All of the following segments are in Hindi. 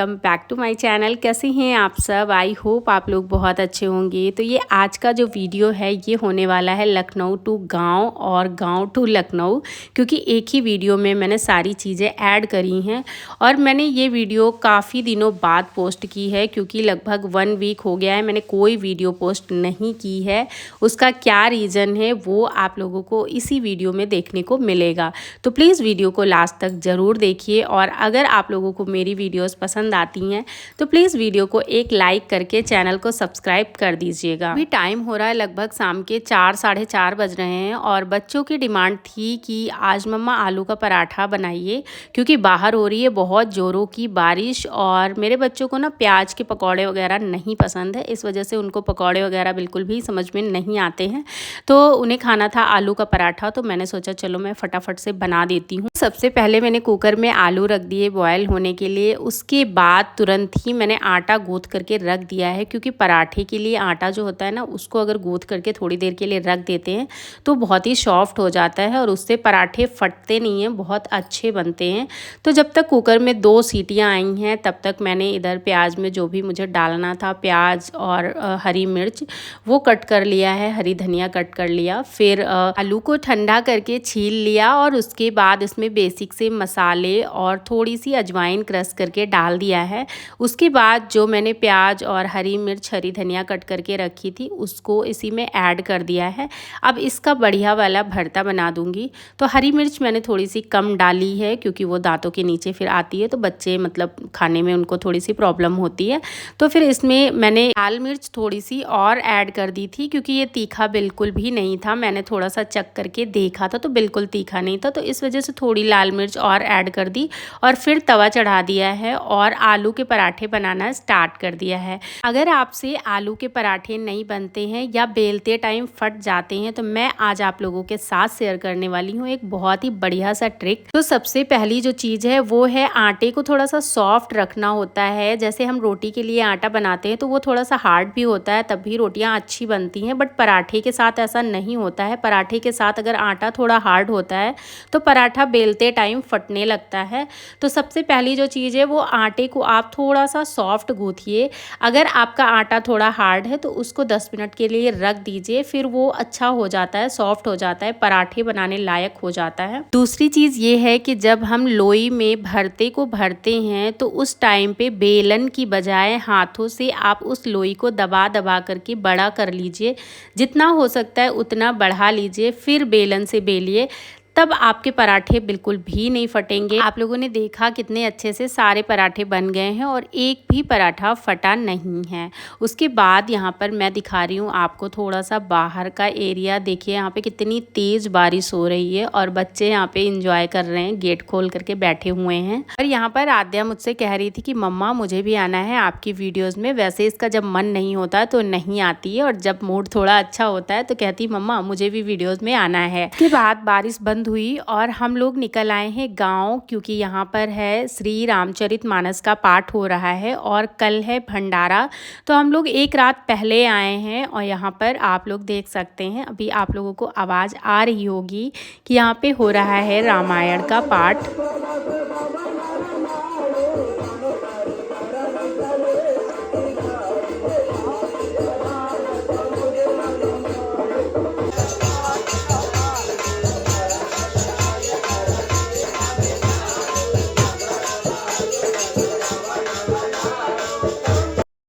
Welcome back to my channel. कैसे हैं आप सब? आई होप आप लोग बहुत अच्छे होंगे। तो ये आज का जो वीडियो है ये होने वाला है लखनऊ टू गांव और गांव टू लखनऊ, क्योंकि एक ही वीडियो में मैंने सारी चीज़ें ऐड करी हैं। और मैंने ये वीडियो काफ़ी दिनों बाद पोस्ट की है, क्योंकि लगभग 1 वीक हो गया है मैंने कोई वीडियो पोस्ट नहीं की है। उसका क्या रीज़न है वो आप लोगों को इसी वीडियो में देखने को मिलेगा। तो प्लीज़ वीडियो को लास्ट तक ज़रूर देखिए, और अगर आप लोगों को मेरी वीडियोस पसंद आती हैं तो प्लीज़ वीडियो को एक लाइक करके चैनल को सब्सक्राइब कर दीजिएगा। अभी टाइम हो रहा है लगभग शाम के 4 साढ़े 4 बज रहे हैं, और बच्चों की डिमांड थी कि आज मम्मा आलू का पराठा बनाइए, क्योंकि बाहर हो रही है बहुत ज़ोरों की बारिश। और मेरे बच्चों को ना प्याज के पकौड़े वगैरह नहीं पसंद है, इस वजह से उनको पकौड़े वगैरह बिल्कुल भी समझ में नहीं आते हैं। तो उन्हें खाना था आलू का पराठा, तो मैंने सोचा चलो मैं फटाफट से बना देती हूँ। सबसे पहले मैंने कुकर में आलू रख दिए बॉयल होने के लिए। उसके बाद तुरंत ही मैंने आटा गूँथ करके रख दिया है, क्योंकि पराठे के लिए आटा जो होता है ना, उसको अगर गूँथ करके थोड़ी देर के लिए रख देते हैं तो बहुत ही सॉफ्ट हो जाता है और उससे पराठे फटते नहीं हैं, बहुत अच्छे बनते हैं। तो जब तक कुकर में 2 सीटियाँ आई हैं तब तक मैंने इधर प्याज में जो भी मुझे डालना था, प्याज और हरी मिर्च वो कट कर लिया है, हरी धनिया कट कर लिया। फिर आलू को ठंडा करके छील लिया, और उसके बाद इसमें बेसिक से मसाले और थोड़ी सी अजवाइन क्रश करके डाल दिया है। उसके बाद जो मैंने प्याज और हरी मिर्च, हरी धनिया कट करके रखी थी उसको इसी में ऐड कर दिया है। अब इसका बढ़िया वाला भरता बना दूंगी। तो हरी मिर्च मैंने थोड़ी सी कम डाली है, क्योंकि वो दांतों के नीचे फिर आती है, तो बच्चे मतलब खाने में उनको थोड़ी सी प्रॉब्लम होती है। तो फिर इसमें मैंने लाल मिर्च थोड़ी सी और ऐड कर दी थी, क्योंकि ये तीखा बिल्कुल भी नहीं था। मैंने थोड़ा सा चख करके देखा था तो बिल्कुल तीखा नहीं था, तो इस वजह से थोड़ी लाल मिर्च और ऐड कर दी। और फिर तवा चढ़ा दिया है और आलू के पराठे बनाना स्टार्ट कर दिया है। अगर आपसे आलू के पराठे नहीं बनते हैं या बेलते टाइम फट जाते हैं, तो मैं आज आप लोगों के साथ शेयर करने वाली हूँ एक बहुत ही बढ़िया सा ट्रिक। तो सबसे पहली जो चीज़ है वो है आटे को थोड़ा सा सॉफ्ट रखना होता है। जैसे हम रोटी के लिए आटा बनाते हैं तो वो थोड़ा सा हार्ड भी होता है, तब भी रोटियाँ अच्छी बनती हैं। बट पराठे के साथ ऐसा नहीं होता है। पराठे के साथ अगर आटा थोड़ा हार्ड होता है तो पराठा बेलते टाइम फटने लगता है। तो सबसे पहली जो चीज़ है वो आटे को आप थोड़ा सा सॉफ्ट गूँथिए। अगर आपका आटा थोड़ा हार्ड है तो उसको 10 मिनट के लिए रख दीजिए, फिर वो अच्छा हो जाता है, सॉफ्ट हो जाता है, पराठे बनाने लायक हो जाता है। दूसरी चीज़ ये है कि जब हम लोई में भरते को भरते हैं तो उस टाइम पे बेलन की बजाय हाथों से आप उस लोई को दबा दबा करके बड़ा कर लीजिए। जितना हो सकता है उतना बढ़ा लीजिए, फिर बेलन से बेलिए, तब आपके पराठे बिल्कुल भी नहीं फटेंगे। आप लोगों ने देखा कितने अच्छे से सारे पराठे बन गए हैं और एक भी पराठा फटा नहीं है। उसके बाद यहाँ पर मैं दिखा रही हूँ आपको थोड़ा सा बाहर का एरिया। देखिए यहाँ पे कितनी तेज़ बारिश हो रही है और बच्चे यहाँ पे इंजॉय कर रहे हैं, गेट खोल करके बैठे हुए हैं। और यहाँ पर आद्या मुझसे कह रही थी कि मम्मा मुझे भी आना है आपकी वीडियोज़ में। वैसे इसका जब मन नहीं होता तो नहीं आती है, और जब मूड थोड़ा अच्छा होता है तो कहती मम्मा मुझे भी वीडियोज़ में आना है। उसके बाद बारिश बंद हुई और हम लोग निकल आए हैं गांव, क्योंकि यहाँ पर है श्री रामचरितमानस का पाठ हो रहा है और कल है भंडारा। तो हम लोग एक रात पहले आए हैं, और यहाँ पर आप लोग देख सकते हैं, अभी आप लोगों को आवाज़ आ रही होगी कि यहाँ पे हो रहा है रामायण का पाठ।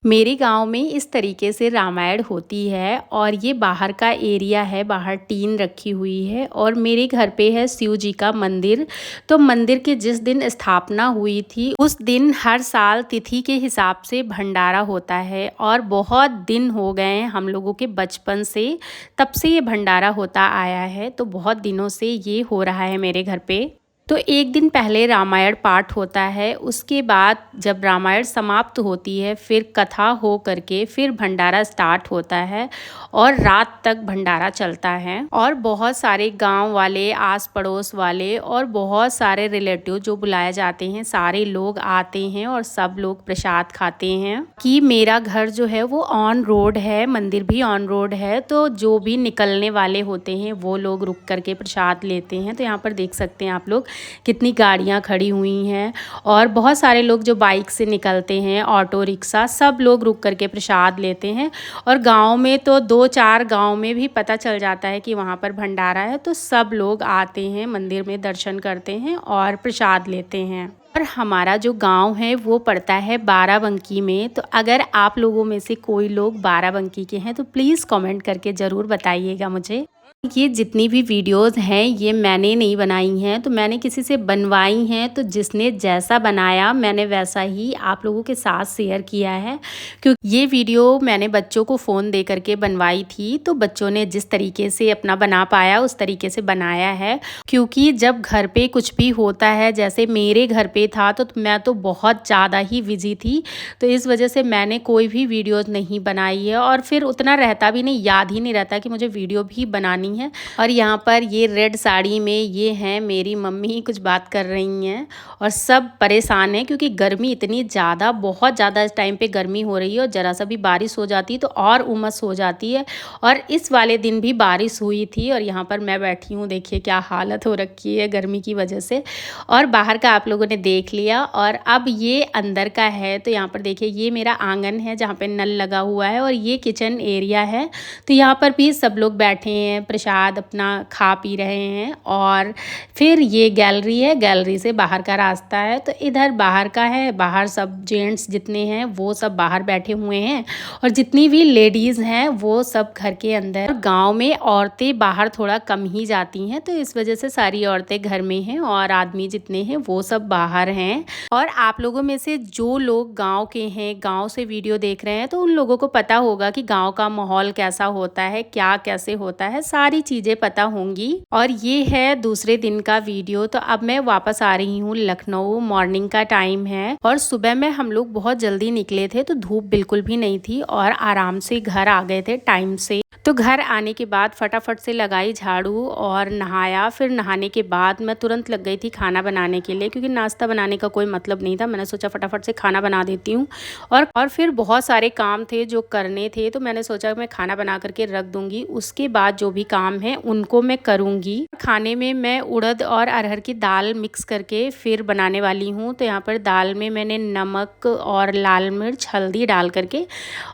मेरे गांव में इस तरीके से रामायण होती है, और ये बाहर का एरिया है, बाहर टीन रखी हुई है, और मेरे घर पे है शिव जी का मंदिर। तो मंदिर के जिस दिन स्थापना हुई थी उस दिन हर साल तिथि के हिसाब से भंडारा होता है, और बहुत दिन हो गए हैं हम लोगों के बचपन से, तब से ये भंडारा होता आया है। तो बहुत दिनों से ये हो रहा है मेरे घर पे। तो एक दिन पहले रामायण पाठ होता है, उसके बाद जब रामायण समाप्त होती है फिर कथा हो करके फिर भंडारा स्टार्ट होता है, और रात तक भंडारा चलता है। और बहुत सारे गांव वाले, आस पड़ोस वाले और बहुत सारे रिलेटिव जो बुलाए जाते हैं, सारे लोग आते हैं और सब लोग प्रसाद खाते हैं। कि मेरा घर जो है वो ऑन रोड है, मंदिर भी ऑन रोड है, तो जो भी निकलने वाले होते हैं वो लोग रुक करके प्रसाद लेते हैं। तो यहाँ पर देख सकते हैं आप लोग कितनी गाड़ियाँ खड़ी हुई हैं और बहुत सारे लोग जो बाइक से निकलते हैं, ऑटो रिक्शा, सब लोग रुक करके प्रसाद लेते हैं। और गांव में तो 2-4 गांव में भी पता चल जाता है कि वहाँ पर भंडारा है, तो सब लोग आते हैं, मंदिर में दर्शन करते हैं और प्रसाद लेते हैं। और हमारा जो गांव है वो पड़ता है बाराबंकी में। तो अगर आप लोगों में से कोई लोग बाराबंकी के हैं तो प्लीज़ कमेंट करके ज़रूर बताइएगा मुझे। ये जितनी भी वीडियोस हैं ये मैंने नहीं बनाई हैं, तो मैंने किसी से बनवाई हैं। तो जिसने जैसा बनाया मैंने वैसा ही आप लोगों के साथ शेयर किया है, क्योंकि ये वीडियो मैंने बच्चों को फ़ोन दे करके बनवाई थी। तो बच्चों ने जिस तरीके से अपना बना पाया उस तरीके से बनाया है। क्योंकि जब घर पे कुछ भी होता है, जैसे मेरे घर पे था, तो मैं तो बहुत ज़्यादा ही बिजी थी, तो इस वजह से मैंने कोई भी वीडियोज़ नहीं बनाई है और फिर उतना रहता भी नहीं, याद ही नहीं रहता कि मुझे वीडियो भी बनानी है। और यहाँ पर ये रेड साड़ी में ये हैं मेरी मम्मी, कुछ बात कर रही हैं और सब परेशान हैं क्योंकि गर्मी इतनी ज़्यादा, बहुत ज़्यादा इस टाइम पे गर्मी हो रही है और ज़रा सा भी बारिश हो जाती है तो और उमस हो जाती है। और इस वाले दिन भी बारिश हुई थी और यहाँ पर मैं बैठी हूँ, देखिए क्या हालत हो रखी है गर्मी की वजह से। और बाहर का आप लोगों ने देख लिया और अब ये अंदर का है। तो यहाँ पर देखिए ये मेरा आंगन है जहाँ पे नल लगा हुआ है और ये किचन एरिया है। तो यहाँ पर भी सब लोग बैठे हैं, प्रसाद अपना खा पी रहे हैं। और फिर ये गैलरी है, गैलरी से बाहर का रास्ता है। तो इधर बाहर का है, बाहर सब जेंट्स जितने हैं वो सब बाहर बैठे हुए हैं और जितनी भी लेडीज़ हैं वो सब घर के अंदर। गांव में औरतें बाहर थोड़ा कम ही जाती हैं, तो इस वजह से सारी औरतें घर में हैं और आदमी जितने हैं वो सब बाहर हैं। और आप लोगों में से जो लोग गांव के हैं, गांव से वीडियो देख रहे हैं, तो उन लोगों को पता होगा कि गांव का माहौल कैसा होता है, क्या कैसे होता है, सारी चीज़ें पता होंगी। और ये है दूसरे दिन का वीडियो। तो अब मैं वापस आ रही हूँ लखनऊ, मॉर्निंग का टाइम है और सुबह में हम लोग बहुत जल्दी निकले थे, तो धूप बिल्कुल भी नहीं थी और आराम से घर आ गए थे टाइम से। तो घर आने के बाद फटाफट से लगाई झाड़ू और नहाया। फिर नहाने के बाद मैं तुरंत लग गई थी खाना बनाने के लिए, क्योंकि नाश्ता बनाने का कोई मतलब नहीं था। मैंने सोचा फटाफट से खाना बना देती हूँ और फिर बहुत सारे काम थे जो करने थे, तो मैंने सोचा मैं खाना बना करके रख दूँगी, उसके बाद जो भी काम है उनको मैं करूँगी। खाने में मैं उड़द और अरहर की दाल मिक्स करके फिर बनाने वाली हूँ। तो यहाँ पर दाल में मैंने नमक और लाल मिर्च, हल्दी डाल करके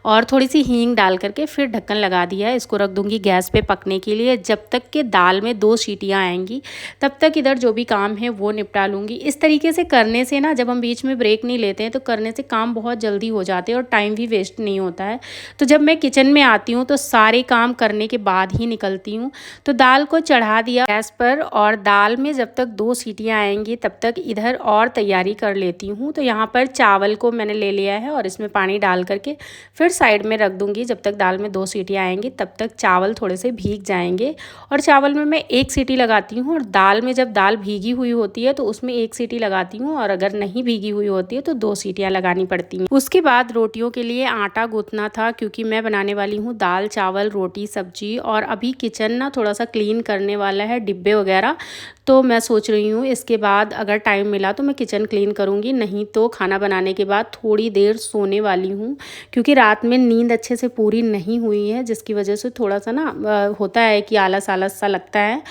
और थोड़ी सी हींग डाल करके फिर ढक्कन लगा दिया है। इसको रख दूंगी गैस पे पकने के लिए। जब तक कि दाल में 2 सीटियाँ आएंगी तब तक इधर जो भी काम है वो निपटा लूँगी। इस तरीके से करने से ना, जब हम बीच में ब्रेक नहीं लेते हैं तो करने से काम बहुत जल्दी हो जाते हैं और टाइम भी वेस्ट नहीं होता है। तो जब मैं किचन में आती हूँ तो सारे काम करने के बाद ही निकलती हूँ। तो दाल को चढ़ा दिया गैस पर और दाल में जब तक 2 सीटियाँ आएंगी तब तक इधर और तैयारी कर लेती हूँ। तो यहाँ पर चावल को मैंने ले लिया है और इसमें पानी डाल करके फिर साइड में रख दूँगी। जब तक दाल में 2 सीटियाँ आएंगी तब तक चावल थोड़े से भीग जाएंगे। और चावल में मैं 1 सीटी लगाती हूँ और दाल में जब दाल भीगी हुई होती है तो उसमें 1 सीटी लगाती हूँ और अगर नहीं भीगी हुई होती है तो 2 सीटियाँ लगानी पड़ती हैं। उसके बाद रोटियों के लिए आटा गूँथना था, क्योंकि मैं बनाने वाली हूँ दाल चावल रोटी सब्जी। और अभी किचन ना थोड़ा सा क्लीन करने वाला है, डिब्बे वगैरह। तो मैं सोच रही हूँ इसके बाद अगर टाइम मिला तो मैं किचन क्लीन करूँगी, नहीं तो खाना बनाने के बाद थोड़ी देर सोने वाली हूँ, क्योंकि रात में नींद अच्छे से पूरी नहीं हुई है, जिसकी वजह से थोड़ा सा ना होता है कि आलस आलस सा लगता है।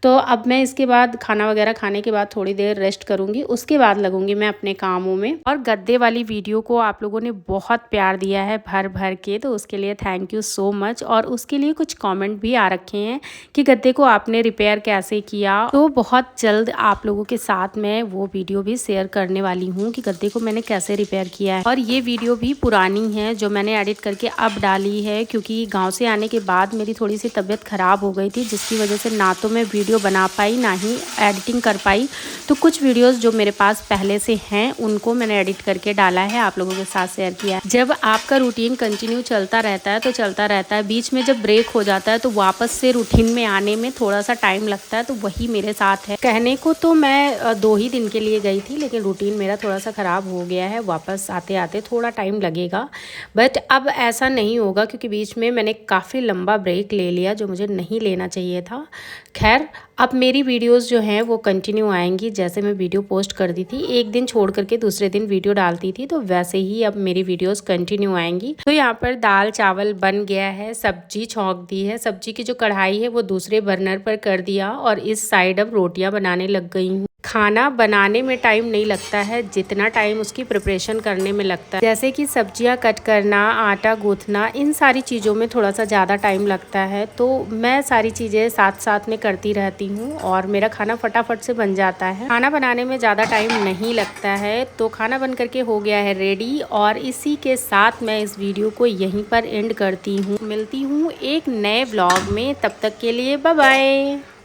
तो अब मैं इसके बाद खाना वगैरह खाने के बाद थोड़ी देर रेस्ट करूँगी, उसके बाद लगूंगी मैं अपने कामों में। और गद्दे वाली वीडियो को आप लोगों ने बहुत प्यार दिया है भर भर के, तो उसके लिए थैंक यू सो मच। और उसके लिए कुछ कमेंट भी आ रखे हैं कि गद्दे को आपने रिपेयर कैसे किया। तो बहुत जल्द आप लोगों के साथ मैं वो वीडियो भी शेयर करने वाली हूँ कि गद्दे को मैंने कैसे रिपेयर किया है। और ये वीडियो भी पुरानी है जो मैंने एडिट करके अब डाली है, क्योंकि गाँव से आने के बाद मेरी थोड़ी सी तबीयत ख़राब हो गई थी, जिसकी वजह से ना तो मैं वीडियो बना पाई ना ही एडिटिंग कर पाई। तो कुछ वीडियोस जो मेरे पास पहले से हैं उनको मैंने एडिट करके डाला है, आप लोगों के साथ शेयर किया है। जब आपका रूटीन कंटिन्यू चलता रहता है तो चलता रहता है, बीच में जब ब्रेक हो जाता है तो वापस से रूटीन में आने में थोड़ा सा टाइम लगता है। तो वही मेरे साथ है। कहने को तो मैं 2 ही दिन के लिए गई थी, लेकिन रूटीन मेरा थोड़ा सा ख़राब हो गया है, वापस आते आते थोड़ा टाइम लगेगा। बट अब ऐसा नहीं होगा, क्योंकि बीच में मैंने काफ़ी लंबा ब्रेक ले लिया जो मुझे नहीं लेना चाहिए था। खैर अब मेरी वीडियोस जो हैं वो कंटिन्यू आएंगी। जैसे मैं वीडियो पोस्ट कर दी थी, एक दिन छोड़ करके दूसरे दिन वीडियो डालती थी, तो वैसे ही अब मेरी वीडियोस कंटिन्यू आएंगी। तो यहाँ पर दाल चावल बन गया है, सब्जी छौंक दी है, सब्जी की जो कढ़ाई है वो दूसरे बर्नर पर कर दिया और इस साइड अब रोटियाँ बनाने लग गई हूँ। खाना बनाने में टाइम नहीं लगता है जितना टाइम उसकी प्रिपरेशन करने में लगता है। जैसे कि सब्जियां कट करना, आटा गूँथना, इन सारी चीज़ों में थोड़ा सा ज़्यादा टाइम लगता है, तो मैं सारी चीज़ें साथ साथ में करती रहती हूँ और मेरा खाना फटाफट से बन जाता है। खाना बनाने में ज़्यादा टाइम नहीं लगता है। तो खाना बन करके हो गया है रेडी और इसी के साथ मैं इस वीडियो को यहीं पर एंड करती हूँ। मिलती हूँ एक नए व्लॉग में, तब तक के लिए बाय बाय।